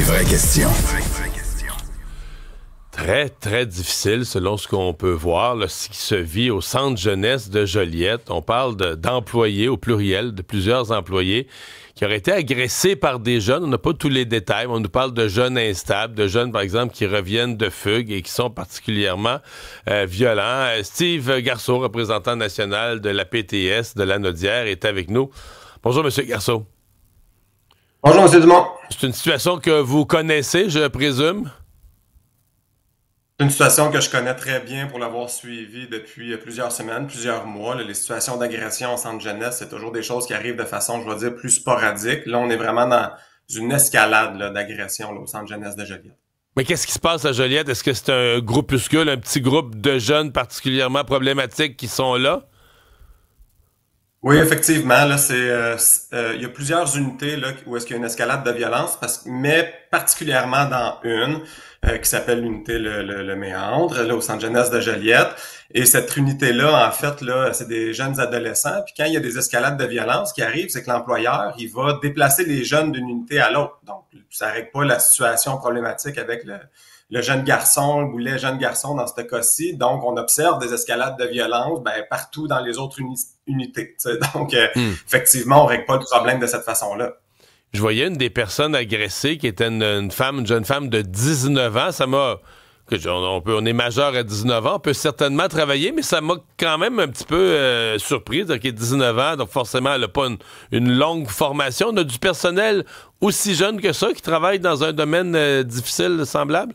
Les vraies questions. Très, très difficile selon ce qu'on peut voir, là, ce qui se vit au centre jeunesse de Joliette. On parle d'employés au pluriel, de plusieurs employés qui auraient été agressés par des jeunes. On n'a pas tous les détails. On nous parle de jeunes instables, de jeunes, par exemple, qui reviennent de fugue et qui sont particulièrement violents. Steve Garceau, représentant national de la PTS de Lanaudière, est avec nous. Bonjour, M. Garceau. Bonjour, M. Dumont. C'est une situation que vous connaissez, je présume? C'est une situation que je connais très bien pour l'avoir suivie depuis plusieurs semaines, plusieurs mois. Là, les situations d'agression au centre jeunesse, c'est toujours des choses qui arrivent de façon, je vais dire, plus sporadique. Là, on est vraiment dans une escalade là, d'agression là, au centre jeunesse de Joliette. Mais qu'est-ce qui se passe à Joliette? Est-ce que c'est un groupuscule, un petit groupe de jeunes particulièrement problématiques qui sont là? Oui, effectivement, là, il y a plusieurs unités là, où est-ce qu'il y a une escalade de violence, mais particulièrement dans une qui s'appelle l'unité le Méandre, là, au centre jeunesse de Joliette. Et cette unité-là, en fait, là, c'est des jeunes adolescents. Puis quand il y a des escalades de violence qui arrivent, c'est que l'employeur, il va déplacer les jeunes d'une unité à l'autre. Donc, ça règle pas la situation problématique avec le jeune garçon ou les jeunes garçons dans ce cas-ci. Donc, on observe des escalades de violence partout dans les autres unités. Donc, effectivement, on règle pas le problème de cette façon-là. Je voyais une des personnes agressées qui était une jeune femme de 19 ans. Ça m'a... On est majeur à 19 ans, on peut certainement travailler, mais ça m'a quand même un petit peu surpris. Donc, elle a 19 ans, donc forcément, elle n'a pas une longue formation. On a du personnel aussi jeune que ça qui travaille dans un domaine difficile semblable?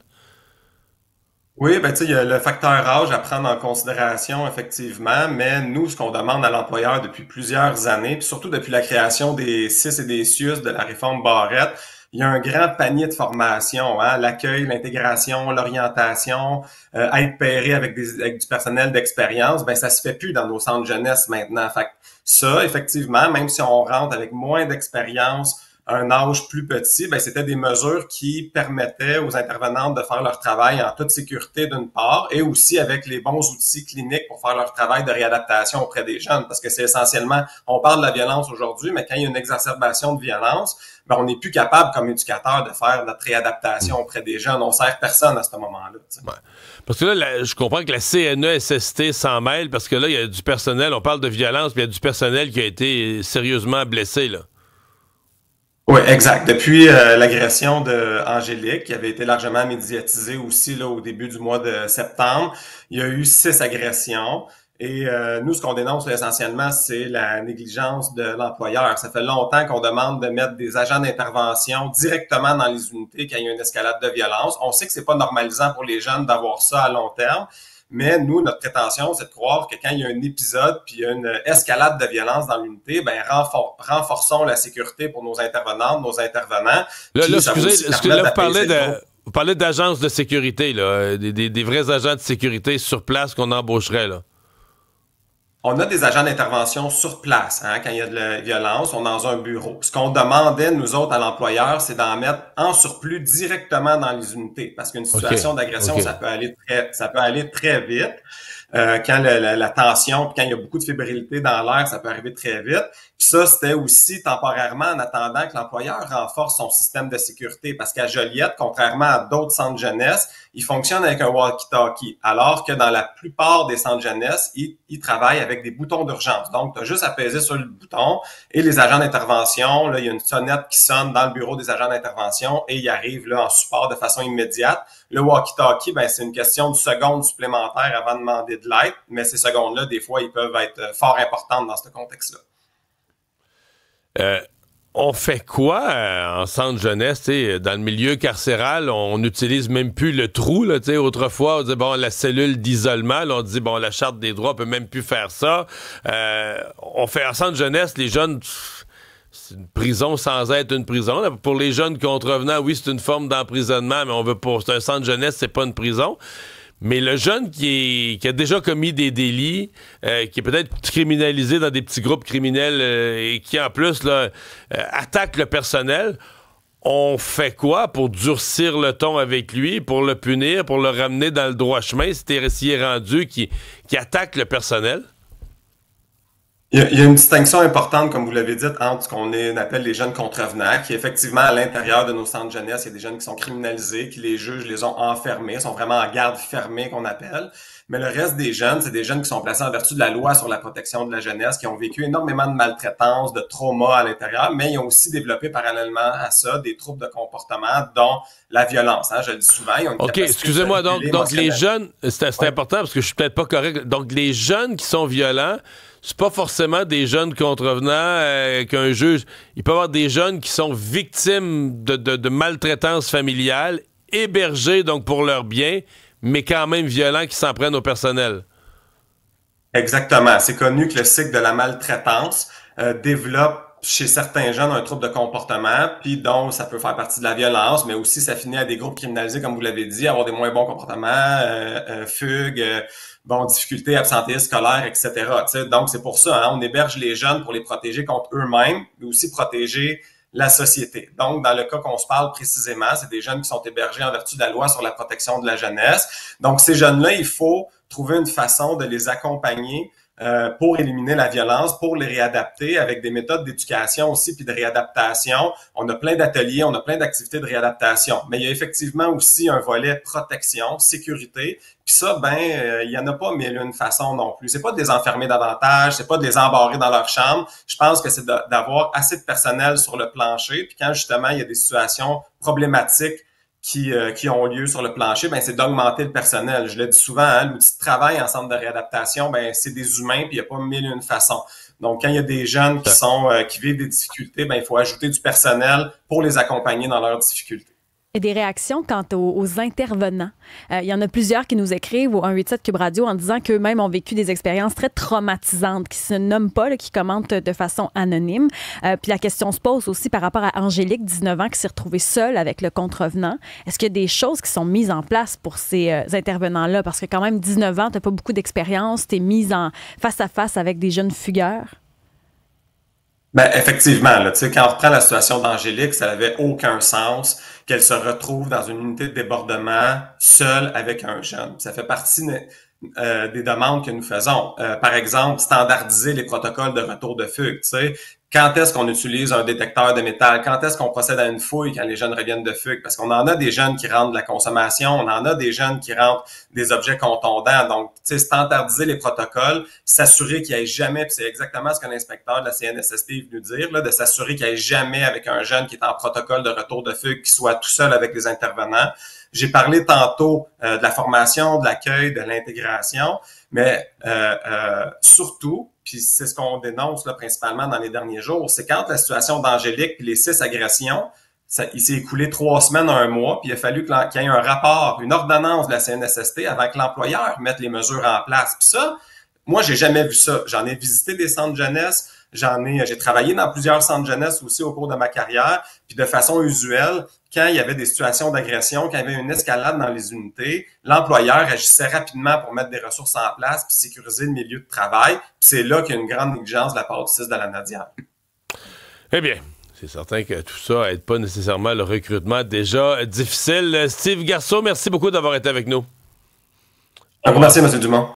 Oui, tu sais, il y a le facteur âge à prendre en considération, effectivement, mais nous, ce qu'on demande à l'employeur depuis plusieurs années, puis surtout depuis la création des CIS et des CIUS de la réforme Barrette, il y a un grand panier de formation, hein, l'accueil, l'intégration, l'orientation, être pairé avec du personnel d'expérience, ça se fait plus dans nos centres jeunesse maintenant. Fait que ça, effectivement, même si on rentre avec moins d'expérience, un âge plus petit, c'était des mesures qui permettaient aux intervenantes de faire leur travail en toute sécurité d'une part et aussi avec les bons outils cliniques pour faire leur travail de réadaptation auprès des jeunes parce que c'est essentiellement, on parle de la violence aujourd'hui, mais quand il y a une exacerbation de violence, on n'est plus capable comme éducateur de faire notre réadaptation auprès des jeunes. On sert personne à ce moment-là. Ouais. Parce que là, je comprends que la CNESST s'en mêle parce que là, il y a du personnel, on parle de violence, puis il y a du personnel qui a été sérieusement blessé, là. Oui, exact. Depuis l'agression de Angélique, qui avait été largement médiatisée aussi là au début du mois de septembre, il y a eu 6 agressions. Et nous, ce qu'on dénonce là, essentiellement, c'est la négligence de l'employeur. Ça fait longtemps qu'on demande de mettre des agents d'intervention directement dans les unités quand il y a une escalade de violence. On sait que c'est pas normalisant pour les jeunes d'avoir ça à long terme. Mais nous, notre prétention, c'est de croire que quand il y a un épisode puis il y a une escalade de violence dans l'unité, renforçons la sécurité pour nos intervenantes, nos intervenants. Là, excusez, vous parlez d'agences de sécurité, là, des vrais agents de sécurité sur place qu'on embaucherait, là. On a des agents d'intervention sur place, hein, quand il y a de la violence, on est dans un bureau. Ce qu'on demandait, nous autres, à l'employeur, c'est d'en mettre en surplus directement dans les unités. Parce qu'une situation d'agression, ça peut aller très vite. Quand la tension, puis quand il y a beaucoup de fébrilité dans l'air, ça peut arriver très vite. Puis ça, c'était aussi temporairement en attendant que l'employeur renforce son système de sécurité. Parce qu'à Joliette, contrairement à d'autres centres jeunesse, il fonctionne avec un walkie-talkie. Alors que dans la plupart des centres jeunesse, ils travaillent avec des boutons d'urgence. Donc, tu as juste à peser sur le bouton et les agents d'intervention, là, il y a une sonnette qui sonne dans le bureau des agents d'intervention et ils arrivent là en support de façon immédiate. Le walkie-talkie, c'est une question de secondes supplémentaires avant de demander de l'aide, mais ces secondes-là, des fois, ils peuvent être fort importantes dans ce contexte-là. On fait quoi en centre jeunesse? Dans le milieu carcéral, on n'utilise même plus le trou. Là, autrefois, on disait, la cellule d'isolement. Là, on dit, la Charte des droits, on peut même plus faire ça. On fait en centre jeunesse, les jeunes... C'est une prison sans être une prison. Là, pour les jeunes contrevenants, oui, c'est une forme d'emprisonnement, mais on veut pas. C'est un centre jeunesse, c'est pas une prison. Mais le jeune qui a déjà commis des délits, qui est peut-être criminalisé dans des petits groupes criminels et qui, en plus, là, attaque le personnel, on fait quoi pour durcir le ton avec lui, pour le punir, pour le ramener dans le droit chemin s'il est rendu qui attaque le personnel? Il y a une distinction importante, comme vous l'avez dit, entre ce qu'on appelle les jeunes contrevenants, qui effectivement, à l'intérieur de nos centres de jeunesse, il y a des jeunes qui sont criminalisés, qui les juges les ont enfermés, sont vraiment en garde fermée, qu'on appelle. Mais le reste des jeunes, c'est des jeunes qui sont placés en vertu de la loi sur la protection de la jeunesse, qui ont vécu énormément de maltraitance, de trauma à l'intérieur, mais ils ont aussi développé parallèlement à ça des troubles de comportement, dont la violence. Hein, je le dis souvent. Ils ont une OK, excusez-moi, donc les jeunes, c'est important parce que je suis peut-être pas correct. Donc, les jeunes qui sont violents, c'est pas forcément des jeunes contrevenants qu'un juge. Il peut y avoir des jeunes qui sont victimes de maltraitance familiale, hébergés donc pour leur bien, mais quand même violents qui s'en prennent au personnel. Exactement. C'est connu que le cycle de la maltraitance développe chez certains jeunes un trouble de comportement, puis donc ça peut faire partie de la violence, mais aussi ça finit à des groupes criminalisés, comme vous l'avez dit, avoir des moins bons comportements, fugues, difficultés, absentéisme scolaire, etc. T'sais, donc c'est pour ça, hein, on héberge les jeunes pour les protéger contre eux-mêmes, mais aussi protéger la société. Donc, dans le cas qu'on se parle précisément, c'est des jeunes qui sont hébergés en vertu de la loi sur la protection de la jeunesse. Donc, ces jeunes-là, il faut trouver une façon de les accompagner pour éliminer la violence, pour les réadapter avec des méthodes d'éducation aussi, puis de réadaptation. On a plein d'ateliers, on a plein d'activités de réadaptation. Mais il y a effectivement aussi un volet protection, sécurité. Puis ça, il y en a pas mille une façon non plus. C'est pas de les enfermer davantage, c'est pas de les embarrer dans leur chambre. Je pense que c'est d'avoir assez de personnel sur le plancher. Puis quand justement il y a des situations problématiques qui ont lieu sur le plancher, c'est d'augmenter le personnel. Je le dis souvent, hein, l'outil de travail en centre de réadaptation, c'est des humains, puis il n'y a pas mille et une façons. Donc, quand il y a des jeunes qui vivent des difficultés, il faut ajouter du personnel pour les accompagner dans leurs difficultés. Et des réactions quant aux intervenants. Il y en a plusieurs qui nous écrivent au 187 Cube Radio en disant qu'eux-mêmes ont vécu des expériences très traumatisantes, qui se nomment pas, là, qui commentent de façon anonyme. Puis la question se pose aussi par rapport à Angélique, 19 ans, qui s'est retrouvée seule avec le contrevenant. Est-ce qu'il y a des choses qui sont mises en place pour ces intervenants-là? Parce que quand même, 19 ans, tu n'as pas beaucoup d'expérience, tu es mise en face à face avec des jeunes fugueurs. Effectivement, là, quand on reprend la situation d'Angélique, ça n'avait aucun sens qu'elle se retrouve dans une unité de débordement seule avec un jeune. Ça fait partie des demandes que nous faisons. Par exemple, standardiser les protocoles de retour de fugue. Quand est-ce qu'on utilise un détecteur de métal? Quand est-ce qu'on procède à une fouille quand les jeunes reviennent de fugue? Parce qu'on en a des jeunes qui rentrent de la consommation, on en a des jeunes qui rentrent des objets contondants. Donc, standardiser les protocoles, s'assurer qu'il n'y ait jamais, puis c'est exactement ce que l'inspecteur de la CNSST est venu dire, là, de s'assurer qu'il n'y ait jamais avec un jeune qui est en protocole de retour de fugue, qui soit tout seul avec les intervenants. J'ai parlé tantôt de la formation, de l'accueil, de l'intégration, mais surtout, puis c'est ce qu'on dénonce là, principalement dans les derniers jours, c'est quand la situation d'Angélique puis les 6 agressions, il s'est écoulé 3 semaines à 1 mois, puis il a fallu qu'il y ait un rapport, une ordonnance de la CNSST avant que l'employeur mette les mesures en place. Puis ça, moi, j'ai jamais vu ça. J'en ai visité des centres de jeunesse, j'ai travaillé dans plusieurs centres de jeunesse aussi au cours de ma carrière, puis de façon usuelle, quand il y avait des situations d'agression, quand il y avait une escalade dans les unités, l'employeur agissait rapidement pour mettre des ressources en place puis sécuriser le milieu de travail. Puis c'est là qu'il y a une grande négligence de la part du CIS de la Nadière. Eh bien, c'est certain que tout ça n'aide pas nécessairement le recrutement déjà difficile. Steve Garceau, merci beaucoup d'avoir été avec nous. Merci, M. Dumont.